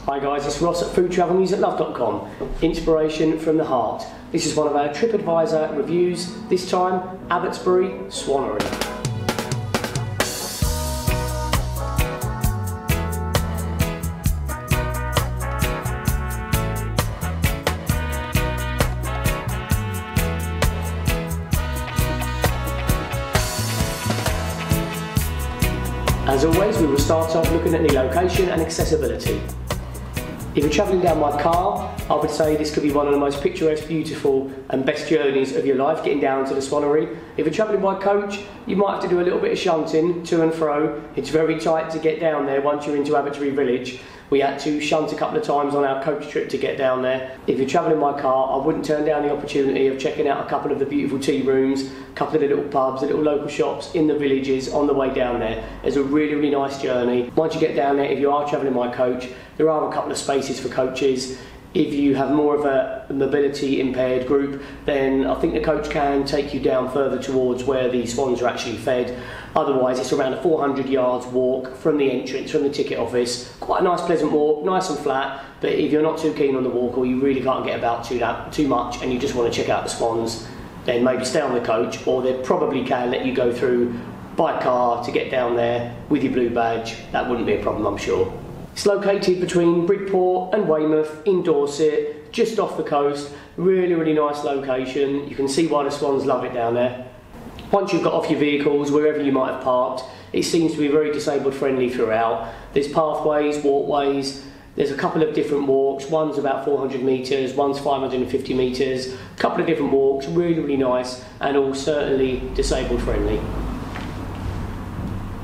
Hi guys, it's Ross at FoodTravelMusicLove.com. Inspiration from the heart. This is one of our Tripadvisor reviews, this time Abbotsbury SWANNERY. As always, we will start off looking at the location and accessibility. If you're travelling down by car, I would say this could be one of the most picturesque, beautiful and best journeys of your life, getting down to the Swannery. If you're travelling by coach, you might have to do a little bit of shunting to and fro. It's very tight to get down there once you're into Abbotsbury village. We had to shunt a couple of times on our coach trip to get down there. If you're travelling by car, I wouldn't turn down the opportunity of checking out a couple of the beautiful tea rooms, a couple of the little pubs, the little local shops in the villages on the way down there. It's a really, really nice journey. Once you get down there, if you are travelling by coach, there are a couple of spaces for coaches. If you have more of a mobility impaired group, then I think the coach can take you down further towards where the swans are actually fed. Otherwise, it's around a 400 yards walk from the entrance, from the ticket office. Quite a nice pleasant walk, nice and flat, but if you're not too keen on the walk or you really can't get about too much and you just want to check out the swans, then maybe stay on the coach, or they probably can let you go through by car to get down there with your blue badge. That wouldn't be a problem, I'm sure. It's located between Bridport and WEYMOUth in Dorset, just off the coast. Really, really nice location. You can see why the swans love it down there. Once you've got off your vehicles, wherever you might have parked, it seems to be very disabled friendly throughout. There's pathways, walkways, there's a couple of different walks. One's about 400 metres, one's 550 metres. A couple of different walks, really, really nice, and all certainly disabled friendly.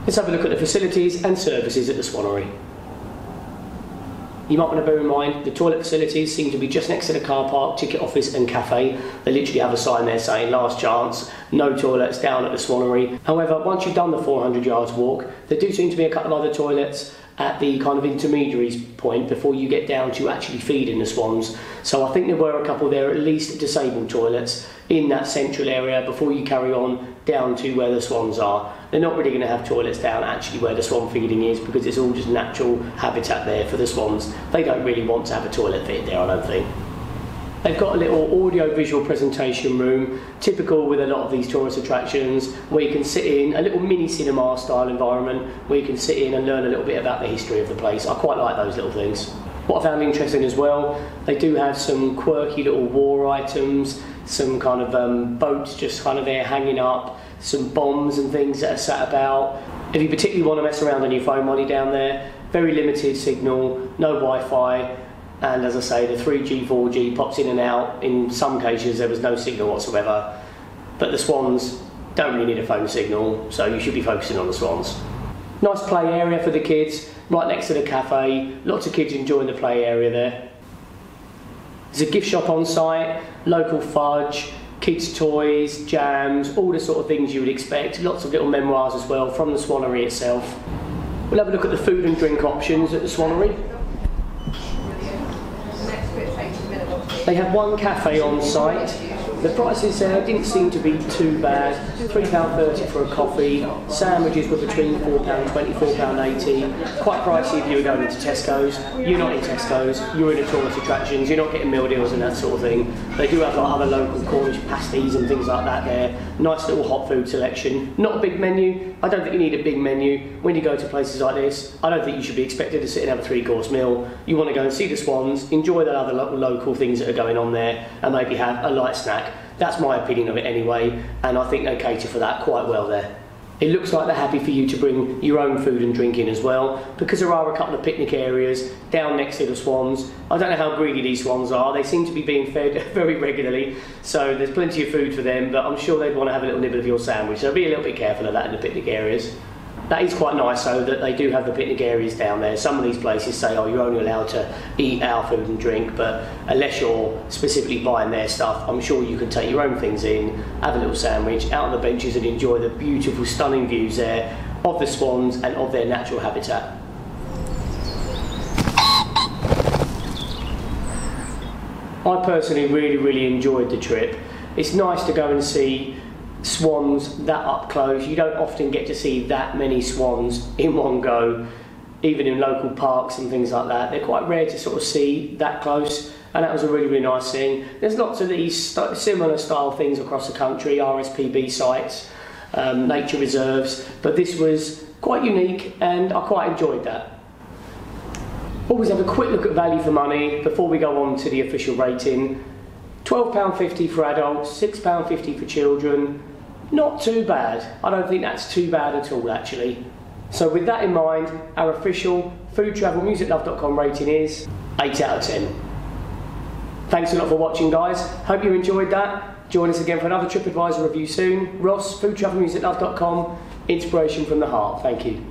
Let's have a look at the facilities and services at the Swannery. You might want to bear in mind the toilet facilities seem to be just next to the car park, ticket office and cafe. They literally have a sign there saying last chance, no toilets down at the Swannery. However, once you've done the 400 yards walk, there do seem to be a couple of other toilets at the kind of intermediaries point before you get down to actually feeding the swans. So I think there were a couple there, at least disabled toilets in that central area before you carry on down to where the swans are. They're not really going to have toilets down actually where the swan feeding is, because it's all just natural habitat there for the swans. They don't really want to have a toilet fit there, I don't think. They've got a little audio-visual presentation room, typical with a lot of these tourist attractions, where you can sit in, a little mini cinema style environment, where you can sit in and learn a little bit about the history of the place. I quite like those little things. What I found interesting as well, they do have some quirky little war items, some kind of boats just kind of there hanging up, some bombs and things that are sat about. If you particularly want to mess around on your phone while you're down there, very limited signal, no Wi-Fi, and as I say, the 3G, 4G pops in and out. In some cases there was no signal whatsoever, but the swans don't really need a phone signal, so you should be focusing on the swans. Nice play area for the kids, right next to the cafe. Lots of kids enjoying the play area there. There's a gift shop on site, local fudge, kids' toys, jams, all the sort of things you would expect. Lots of little memoirs as well from the Swannery itself. We'll have a look at the food and drink options at the Swannery. They have one cafe on site. The prices there didn't seem to be too bad. £3.30 for a coffee. Sandwiches were between £4.20, £4.80. Quite pricey if you were going into Tesco's. You're not in Tesco's, you're in the tourist attractions, you're not getting meal deals and that sort of thing. They do have like other local Cornish pasties and things like that there. Nice little hot food selection. Not a big menu. I don't think you need a big menu. When you go to places like this, I don't think you should be expected to sit and have a 3-course meal. You want to go and see the swans, enjoy the other local things that are going on there, and maybe have a light snack. That's my opinion of it anyway, and I think they cater for that quite well there. It looks like they're happy for you to bring your own food and drink in as well, because there are a couple of picnic areas down next to the swans. I don't know how greedy these swans are. They seem to be being fed very regularly, so there's plenty of food for them, but I'm sure they'd want to have a little nibble of your sandwich, so be a little bit careful of that in the picnic areas. That is quite nice though, that they do have the picnic areas down there. Some of these places say, oh, you're only allowed to eat our food and drink, but unless you're specifically buying their stuff, I'm sure you can take your own things in, have a little sandwich, out on the benches and enjoy the beautiful, stunning views there of the swans and of their natural habitat. I personally really enjoyed the trip. It's nice to go and see swans that up close. You don't often get to see that many swans in one go. even in local parks and things like that. They're quite rare to sort of see that close, and that was a really, really nice thing. There's lots of these similar style things across the country, RSPB sites, nature reserves, but this was quite unique and I quite enjoyed that. Always have a quick look at value for money before we go on to the official rating. £12.50 for adults, £6.50 for children. Not too bad. I don't think that's too bad at all, actually. So with that in mind, our official FoodTravelMusicLove.com rating is 8 out of 10. Thanks a lot for watching, guys. Hope you enjoyed that. Join us again for another TripAdvisor review soon. Ross, FoodTravelMusicLove.com, inspiration from the heart. Thank you.